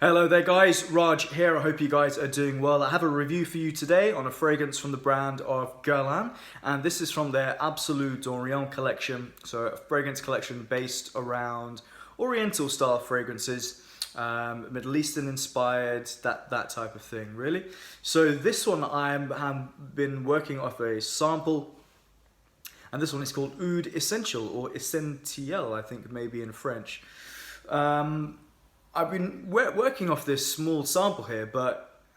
Hello there guys, Raj here. I hope you guys are doing well. I have a review for you today on a fragrance from the brand of Guerlain, and this is from their Absolus d'Orient collection. So a fragrance collection based around Oriental style fragrances, Middle Eastern inspired, that type of thing really. So this one I've been working off a sample, and this one is called Oud Essential or Essentiel, I think maybe in French. I've been working off this small sample here,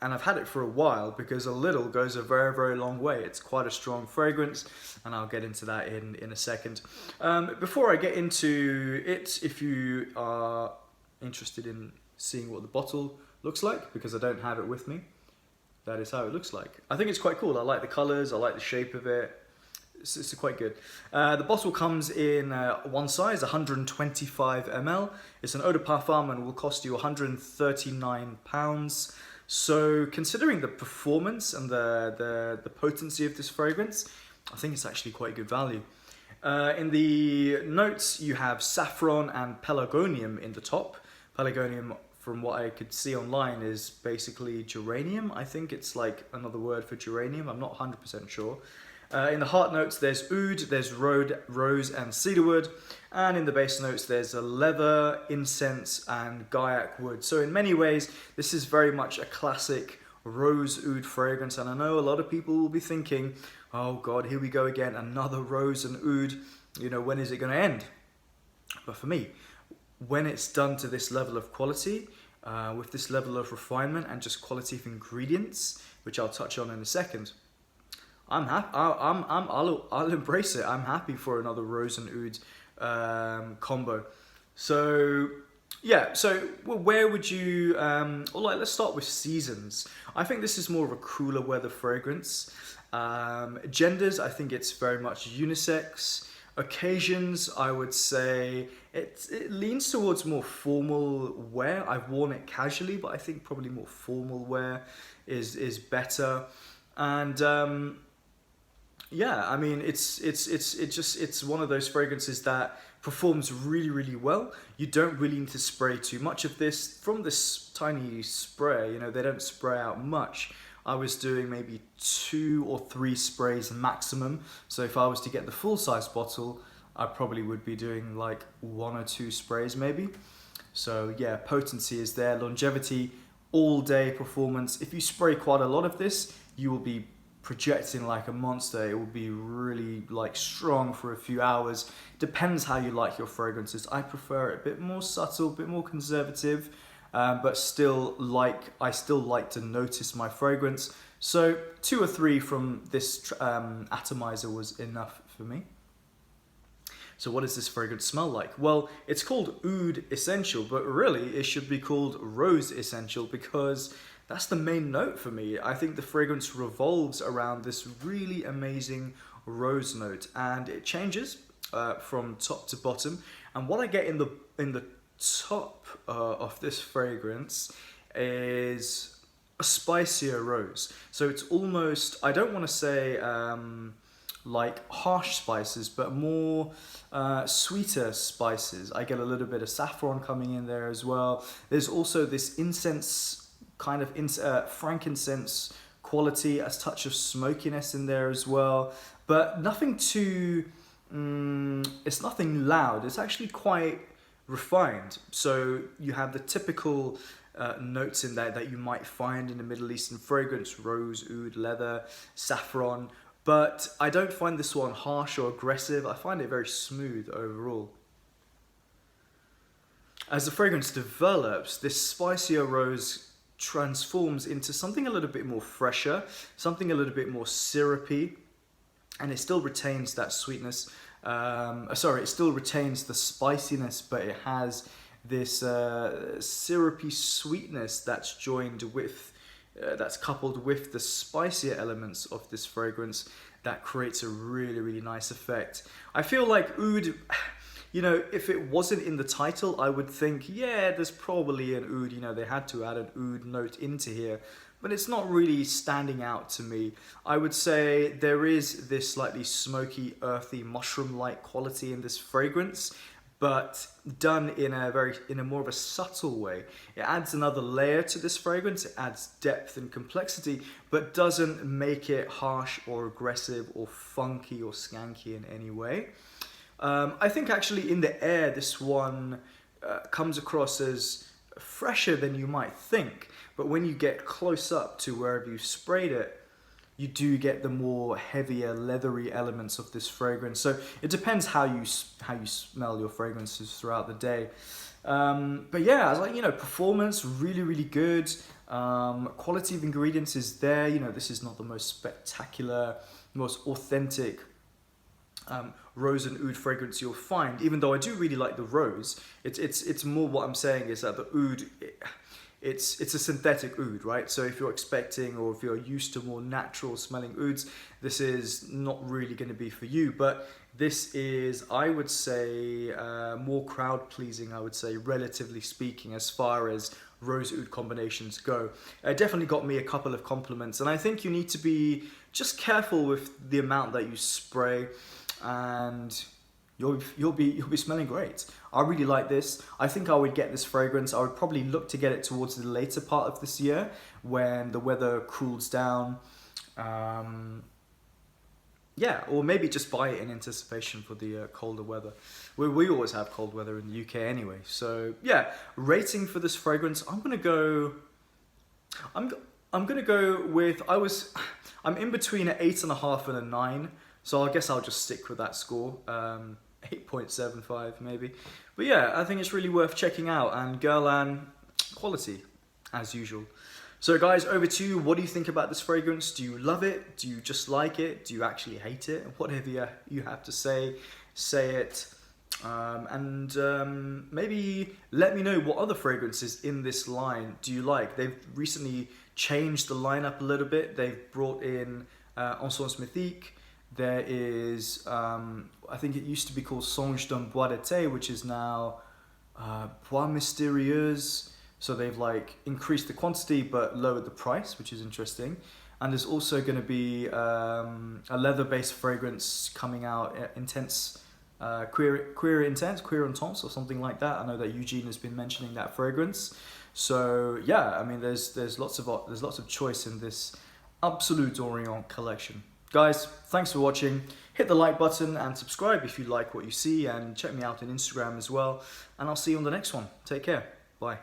and I've had it for a while because a little goes a very, very long way. It's quite a strong fragrance, and I'll get into that in a second. Before I get into it, if you are interested in seeing what the bottle looks like, because I don't have it with me, that is how it looks like. I think it's quite cool. I like the colors, I like the shape of it. It's quite good. The bottle comes in one size, 125 ml. It's an eau de parfum and will cost you £139. So considering the performance and the potency of this fragrance, I think it's actually quite good value. In the notes, you have saffron and pelargonium in the top. Pelargonium, from what I could see online, is basically geranium. I think it's like another word for geranium. I'm not 100% sure. In the heart notes, there's oud, there's rose and cedarwood, and in the base notes, there's a leather, incense, and gaiac wood. So in many ways, this is very much a classic rose oud fragrance, and I know a lot of people will be thinking, oh God, here we go again, another rose and oud, when is it going to end? But for me, when it's done to this level of quality, with this level of refinement and just quality of ingredients, which I'll touch on in a second, I'm happy. I'll embrace it. I'm happy for another rose and oud combo. So yeah. So where would you? Let's start with seasons. I think this is more of a cooler weather fragrance. Genders, I think it's very much unisex. Occasions, I would say it leans towards more formal wear. I've worn it casually, but I think probably more formal wear is better. And yeah, I mean, it's one of those fragrances that performs really, really well. You don't really need to spray too much of this. From this tiny spray, they don't spray out much. I was doing maybe 2 or 3 sprays maximum. So if I was to get the full-size bottle, I probably would be doing like 1 or 2 sprays maybe. So yeah, potency is there, longevity, all-day performance. If you spray quite a lot of this, you will be projecting like a monster. It will be really like strong for a few hours. Depends how you like your fragrances. I prefer it a bit more subtle, a bit more conservative, but I still like to notice my fragrance. So 2 or 3 from this atomizer was enough for me. So what does this fragrance smell like? Well, it's called Oud Essential, but really it should be called Rose Essential because that's the main note for me. I think the fragrance revolves around this really amazing rose note, and it changes from top to bottom. And what I get in the top of this fragrance is a spicier rose. So it's almost, I don't want to say like harsh spices, but more sweeter spices. I get a little bit of saffron coming in there as well. There's also this incense, kind of frankincense quality, a touch of smokiness in there as well, but nothing too, it's nothing loud. It's actually quite refined. So you have the typical notes in there that you might find in a Middle Eastern fragrance: rose, oud, leather, saffron. But I don't find this one harsh or aggressive. I find it very smooth overall. As the fragrance develops, this spicier rose transforms into something a little bit more fresher, something a little bit more syrupy, and it still retains that sweetness. It still retains the spiciness, but it has this syrupy sweetness that's joined with, that's coupled with the spicier elements of this fragrance that creates a really, really nice effect. I feel like oud, if it wasn't in the title, I would think, yeah, there's probably an oud, they had to add an oud note into here, but it's not really standing out to me. I would say there is this slightly smoky, earthy, mushroom-like quality in this fragrance, but done in a more of a subtle way. It adds another layer to this fragrance. It adds depth and complexity, but doesn't make it harsh or aggressive or funky or skanky in any way. I think actually in the air, this one comes across as fresher than you might think, but when you get close up to wherever you sprayed it, you do get the more heavier, leathery elements of this fragrance. So it depends how you smell your fragrances throughout the day. But yeah, I was like, performance really, really good. Quality of ingredients is there. This is not the most spectacular, most authentic rose and oud fragrance you'll find. Even though I do really like the rose, it's more what I'm saying is that the oud. It's a synthetic oud, right? So if you're expecting or if you're used to more natural smelling ouds, this is not really going to be for you. But this is, I would say, more crowd pleasing, I would say, relatively speaking, as far as rose oud combinations go. It definitely got me a couple of compliments, and I think you need to be just careful with the amount that you spray, and you'll be smelling great. I really like this. I think I would get this fragrance. I would probably look to get it towards the later part of this year when the weather cools down. Yeah, or maybe just buy it in anticipation for the colder weather. We always have cold weather in the UK anyway. So yeah, rating for this fragrance, I'm gonna go with I'm in between an 8.5 and a 9. So I guess I'll just stick with that score. 8.75 maybe. But yeah, I think it's really worth checking out, and Guerlain, quality as usual. So guys, over to you. What do you think about this fragrance? Do you love it? Do you just like it? Do you actually hate it? Whatever you have to say it. Maybe let me know what other fragrances in this line do you like. They've recently changed the lineup a little bit. They've brought in Encens Mythique. There is, I think it used to be called Songe d'un Bois d'été, which is now Bois Mystérieux. So they've like increased the quantity but lowered the price, which is interesting. And there's also going to be a leather-based fragrance coming out, Intense, Queer Intense or something like that. I know that Eugene has been mentioning that fragrance. So yeah, I mean, there's lots of choice in this Absolut Orient collection. Guys, thanks for watching. Hit the like button and subscribe if you like what you see, and check me out on Instagram as well. And I'll see you on the next one. Take care. Bye.